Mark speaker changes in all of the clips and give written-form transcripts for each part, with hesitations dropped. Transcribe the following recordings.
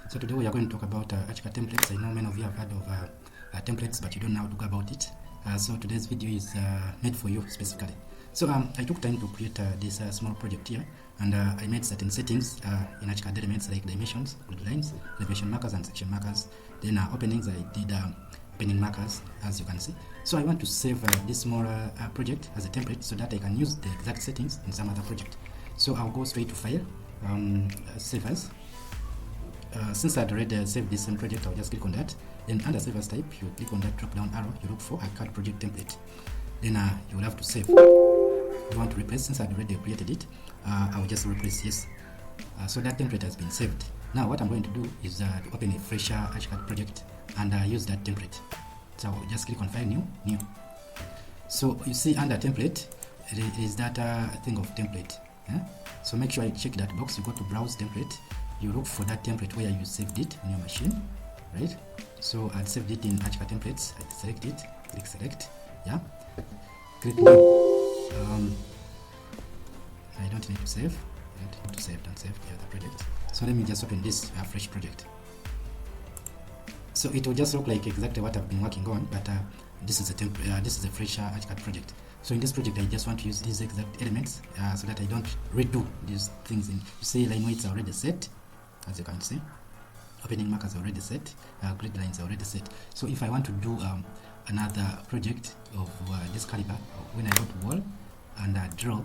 Speaker 1: So today we are going to talk about ArchiCAD templates. I know many of you have heard of templates, but you don't know how to go about it. So today's video is made for you specifically. So I took time to create this small project here, and I made certain settings in ArchiCAD elements like dimensions, grid lines, elevation markers, and section markers. Then openings, I did opening markers, as you can see. So I want to save this small project as a template so that I can use the exact settings in some other project. So I'll go straight to File, Save As. Since I'd already saved this same project, I'll just click on that. Then under Save As type, you click on that drop down arrow, you look for a CAD project template. Then you will have to save. You want to replace, since I've already created it, I will just replace yes. So that template has been saved. Now what I'm going to do is to open a fresh ArchiCAD project and use that template. So I'll just click on File, New. So you see under Template, it is that thing of template. Yeah? So make sure I check that box. You go to Browse Template. You look for that template where you saved it on your machine, right? So I saved it in ArchiCAD templates. I select it, click Select, yeah. Click New. I don't need to save. Don't save the other project. So let me just open this fresh project. So it will just look like exactly what I've been working on, but this is a fresh ArchiCAD project. So in this project, I just want to use these exact elements so that I don't redo these things. You see, line weights are already set, as you can see. Opening markers are already set. Grid lines are already set. So if I want to do another project of this caliber, when I go to Wall and Draw,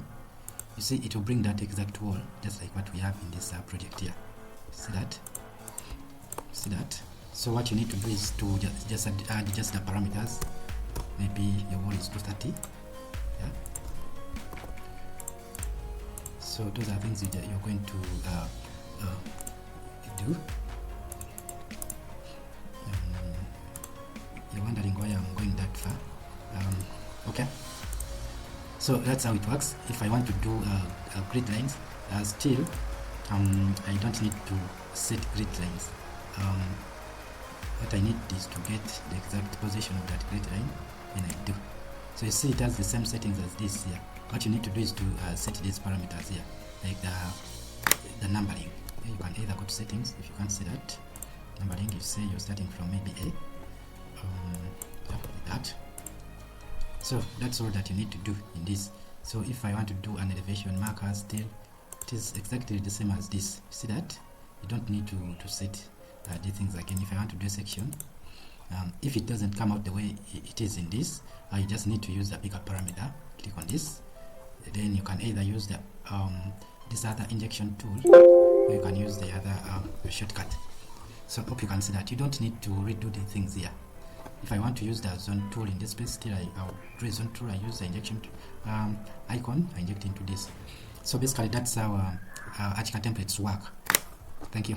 Speaker 1: you see it will bring that exact wall, just like what we have in this project here. See that? See that? So what you need to do is to just add the parameters. Maybe your wall is 230. Yeah. So those are things that you're going to do. You're wondering why I'm going that far. Okay. So that's how it works. If I want to do grid lines, still I don't need to set grid lines. What I need is to get the exact position of that grid line, and I do. So you see it has the same settings as this here. What you need to do is to set these parameters here, like the numbering. You can either go to settings, if you can't see that. Numbering, you say you're starting from maybe A, like that. So that's all that you need to do in this. So if I want to do an elevation marker, still it is exactly the same as this. You see that? You don't need to set these things again. If I want to do a section, if it doesn't come out the way it is in this, you just need to use a bigger parameter. Click on this. Then you can either use the this other injection tool, or you can use the other shortcut. So I hope you can see that you don't need to redo the things here. If I want to use the zone tool in this space, still I'll do a zone tool. I use the injection icon. I inject into this. So basically that's how ArchiCAD templates work. Thank you.